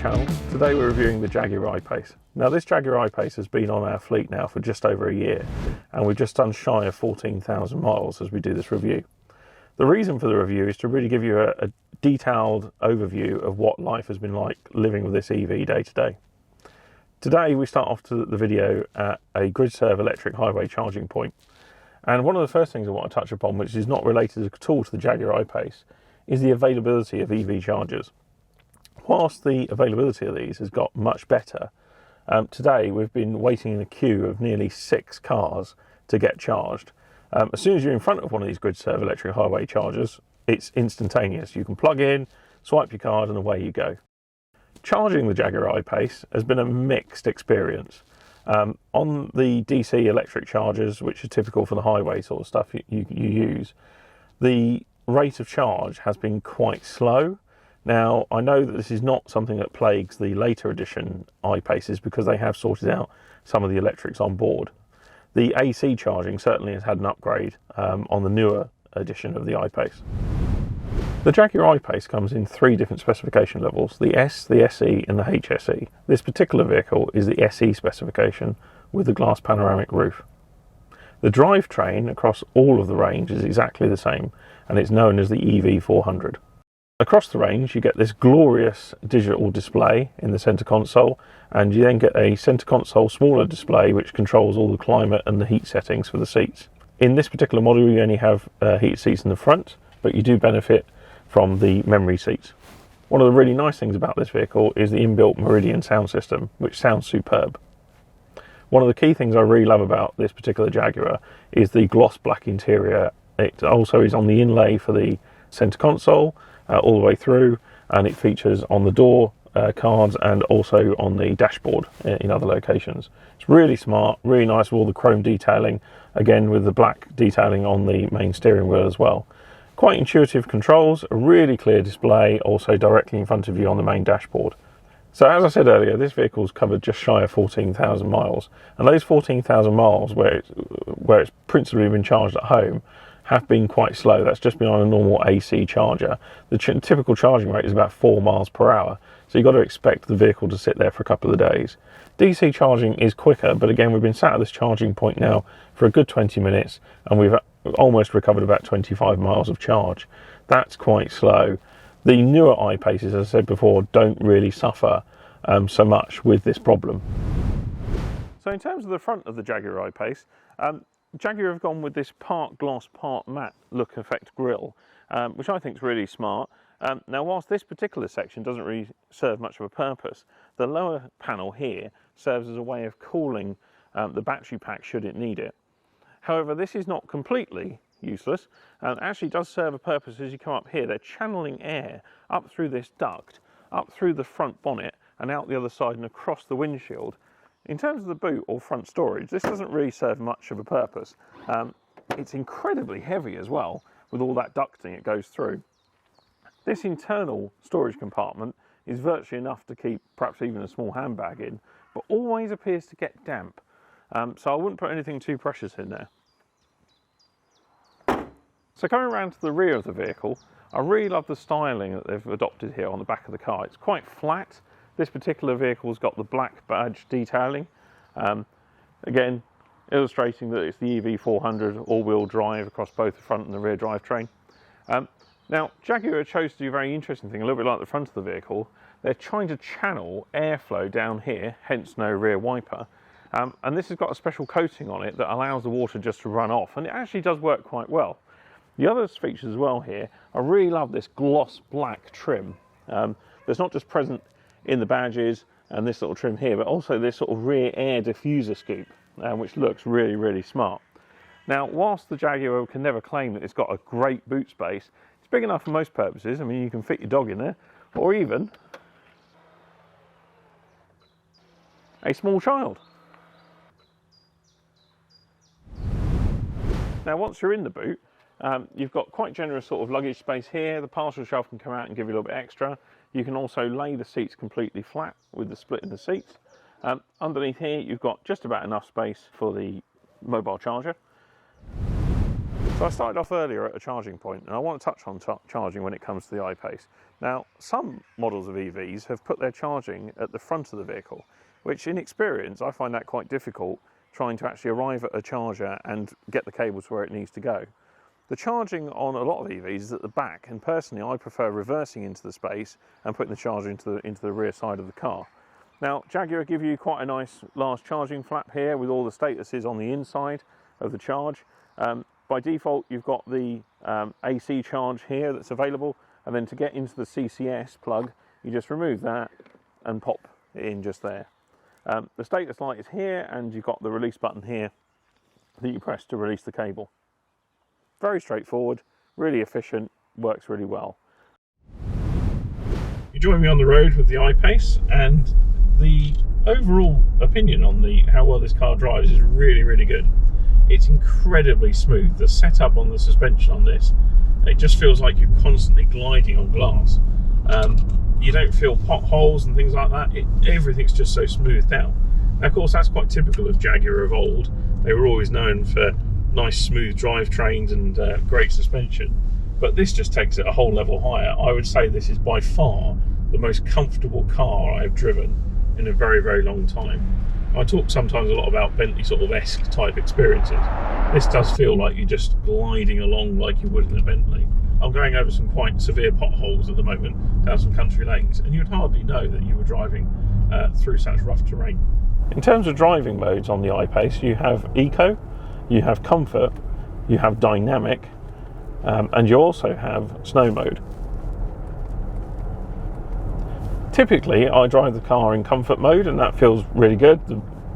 channel. Today we're reviewing the Jaguar I-Pace. Now this Jaguar I-Pace has been on our fleet now for just over a year, and we're just done shy of 14,000 miles as we do this review. The reason for the review is to really give you a detailed overview of what life has been like living with this EV day to day. Today we start off the video at a grid-serve electric highway charging point. And one of the first things I want to touch upon, which is not related at all to the Jaguar I-Pace, is the availability of EV chargers. Whilst the availability of these has got much better, today we've been waiting in a queue of nearly 6 cars to get charged. As soon as you're in front of one of these grid-serve electric highway chargers, it's instantaneous. You can plug in, swipe your card, and away you go. Charging the Jaguar I-Pace has been a mixed experience. On the DC electric chargers, which are typical for the highway sort of stuff you use, the rate of charge has been quite slow. Now, I know that this is not something that plagues the later edition I-Paces because they have sorted out some of the electrics on board. The AC charging certainly has had an upgrade on the newer edition of the I-Pace. The Jaguar I-Pace comes in 3 different specification levels, the S, the SE and the HSE. This particular vehicle is the SE specification with the glass panoramic roof. The drivetrain across all of the range is exactly the same, and it's known as the EV400. Across the range you get this glorious digital display in the centre console, and you then get a centre console smaller display which controls all the climate and the heat settings for the seats. In this particular model you only have heated seats in the front, but you do benefit from the memory seats. One of the really nice things about this vehicle is the inbuilt Meridian sound system, which sounds superb. One of the key things I really love about this particular Jaguar is the gloss black interior. It also is on the inlay for the centre console all the way through, and it features on the door cards and also on the dashboard in other locations. It's really smart, really nice with all the chrome detailing, again with the black detailing on the main steering wheel as well. Quite intuitive controls, a really clear display also directly in front of you on the main dashboard. So as I said earlier, this vehicle's covered just shy of 14,000 miles, and those 14,000 miles where it's principally been charged at home have been quite slow. That's just been on a normal AC charger. The typical charging rate is about 4 miles per hour, so you've got to expect the vehicle to sit there for a couple of days. DC charging is quicker, but again, we've been sat at this charging point now for a good 20 minutes, and we've almost recovered about 25 miles of charge. That's quite slow. The newer I-Paces, as I said before, don't really suffer so much with this problem. So in terms of the front of the Jaguar I-Pace, Jaguar have gone with this part gloss, part matte look effect grille, which I think is really smart. Now, whilst this particular section doesn't really serve much of a purpose, the lower panel here serves as a way of cooling the battery pack should it need it. However, this is not completely useless and actually does serve a purpose. As you come up here, they're channeling air up through this duct, up through the front bonnet and out the other side and across the windshield. In terms of the boot or front storage, this doesn't really serve much of a purpose. It's incredibly heavy as well with all that ducting it goes through. This internal storage compartment is virtually enough to keep perhaps even a small handbag in, but always appears to get damp. So I wouldn't put anything too precious in there. So coming around to the rear of the vehicle, I really love the styling that they've adopted here on the back of the car. It's quite flat. This particular vehicle's got the black badge detailing. Again, illustrating that it's the EV400 all-wheel drive across both the front and the rear drivetrain. Now, Jaguar chose to do a very interesting thing, a little bit like the front of the vehicle. They're trying to channel airflow down here, hence no rear wiper. And this has got a special coating on it that allows the water just to run off, and it actually does work quite well. The other features as well here, I really love this gloss black trim. That's not just present in the badges and this little trim here, but also this sort of rear air diffuser scoop, which looks really, really smart. Now, whilst the Jaguar can never claim that it's got a great boot space, it's big enough for most purposes. I mean, you can fit your dog in there, or even a small child. Now, once you're in the boot, you've got quite generous sort of luggage space here. The parcel shelf can come out and give you a little bit extra. You can also lay the seats completely flat with the split in the seats. Underneath here, you've got just about enough space for the mobile charger. So I started off earlier at a charging point, and I want to touch on charging when it comes to the I-Pace. Now, some models of EVs have put their charging at the front of the vehicle, which in experience I find that quite difficult, trying to actually arrive at a charger and get the cable to where it needs to go. The charging on a lot of EVs is at the back, and personally I prefer reversing into the space and putting the charger into the rear side of the car. Now, Jaguar give you quite a nice large charging flap here with all the statuses on the inside of the charge. By default, you've got the AC charge here that's available, and then to get into the CCS plug, you just remove that and pop it in just there. The status light is here, and you've got the release button here that you press to release the cable. Very straightforward, really efficient, works really well. You join me on the road with the I-Pace, and the overall opinion on how well this car drives is really, really good. It's incredibly smooth. The setup on the suspension on this, it just feels like you're constantly gliding on glass. You don't feel potholes and things like that. Everything's just so smoothed out. Now, of course, that's quite typical of Jaguar of old. They were always known for nice smooth drivetrains and great suspension, but this just takes it a whole level higher. I would say this is by far the most comfortable car I've driven in a very, very long time. I talk sometimes a lot about Bentley sort of esque type experiences. This does feel like you're just gliding along like you would in a Bentley. I'm going over some quite severe potholes at the moment down some country lanes, and you'd hardly know that you were driving through such rough terrain. In terms of driving modes on the I-Pace, you have Eco, you have Comfort, you have Dynamic, and you also have Snow mode. Typically, I drive the car in Comfort mode, and that feels really good.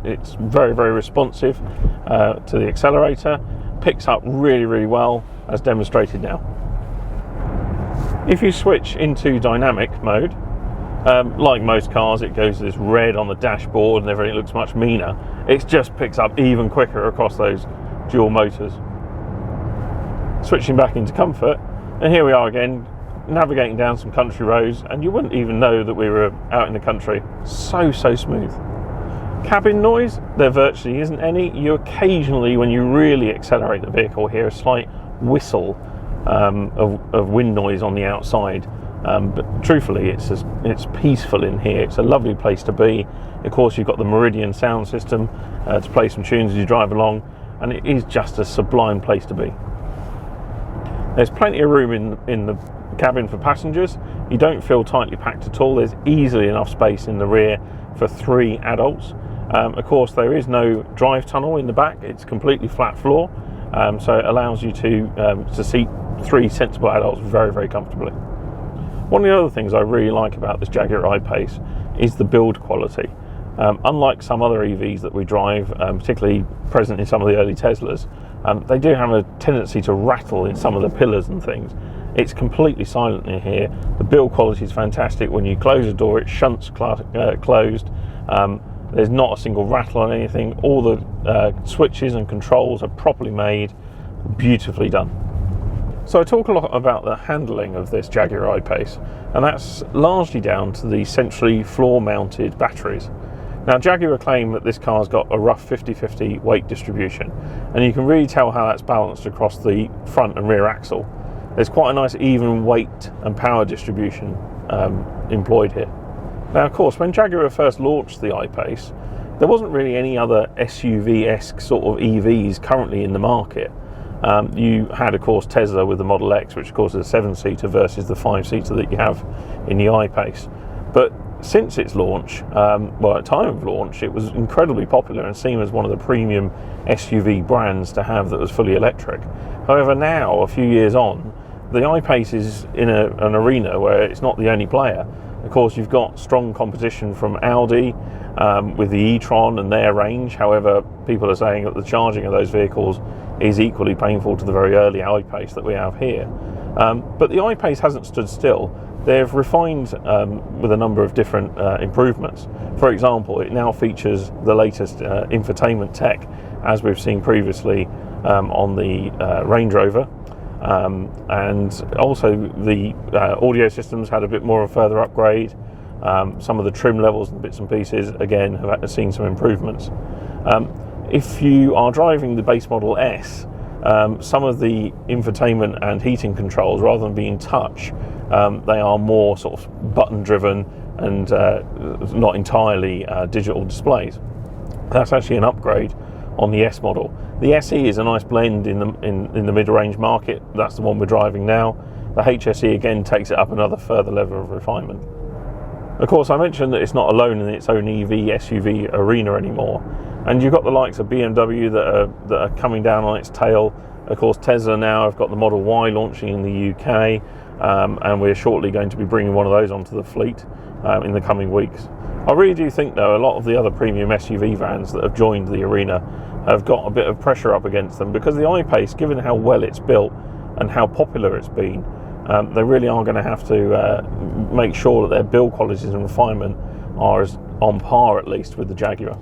It's very, very responsive to the accelerator, picks up really, really well, as demonstrated now. If you switch into Dynamic mode, like most cars, it goes to this red on the dashboard and everything looks much meaner. It just picks up even quicker across those dual motors. Switching back into Comfort, and here we are again, navigating down some country roads, and you wouldn't even know that we were out in the country. So smooth. Cabin noise, there virtually isn't any. You occasionally, when you really accelerate the vehicle, hear a slight whistle of wind noise on the outside, but truthfully it's peaceful in here. It's a lovely place to be. Of course, you've got the Meridian sound system to play some tunes as you drive along, and it is just a sublime place to be. There's plenty of room in the cabin for passengers. You don't feel tightly packed at all. There's easily enough space in the rear for 3 adults. Of course, there is no drive tunnel in the back. It's completely flat floor, so it allows you to seat 3 sensible adults very, very comfortably. One of the other things I really like about this Jaguar I-Pace is the build quality. Unlike some other EVs that we drive, particularly present in some of the early Teslas, they do have a tendency to rattle in some of the pillars and things. It's completely silent in here. The build quality is fantastic. When you close the door, it shunts closed. There's not a single rattle on anything. All the switches and controls are properly made, beautifully done. So I talk a lot about the handling of this Jaguar I-Pace, and that's largely down to the centrally floor-mounted batteries. Now, Jaguar claim that this car's got a rough 50-50 weight distribution, and you can really tell how that's balanced across the front and rear axle. There's quite a nice even weight and power distribution employed here. Now, of course, when Jaguar first launched the I-Pace, there wasn't really any other SUV-esque sort of EVs currently in the market. You had, of course, Tesla with the Model X, which of course is a 7-seater versus the 5-seater that you have in the I-Pace. But since its launch, at time of launch, it was incredibly popular and seen as one of the premium SUV brands to have that was fully electric. However, now, a few years on, the I-Pace is in an arena where it's not the only player. Of course, you've got strong competition from Audi with the e-tron and their range. However, people are saying that the charging of those vehicles is equally painful to the very early I-Pace that we have here. But the I-Pace hasn't stood still. They've refined with a number of different improvements. For example, it now features the latest infotainment tech, as we've seen previously on the Range Rover. And also the audio systems had a bit more of a further upgrade. Some of the trim levels and bits and pieces, again, have seen some improvements. If you are driving the base model S, Some of the infotainment and heating controls, rather than being touch, they are more sort of button driven and not entirely digital displays. That's actually an upgrade on the S model. The SE is a nice blend in the mid-range market. That's the one we're driving now. The HSE again takes it up another further level of refinement. Of course, I mentioned that it's not alone in its own EV SUV arena anymore, and you've got the likes of BMW that are coming down on its tail. Of course, Tesla now have got the Model Y launching in the UK, and we're shortly going to be bringing one of those onto the fleet in the coming weeks. I really do think, though, a lot of the other premium SUV vans that have joined the arena have got a bit of pressure up against them, because the I-Pace, given how well it's built and how popular it's been, they really are going to have to make sure that their build qualities and refinement are as on par, at least, with the Jaguar.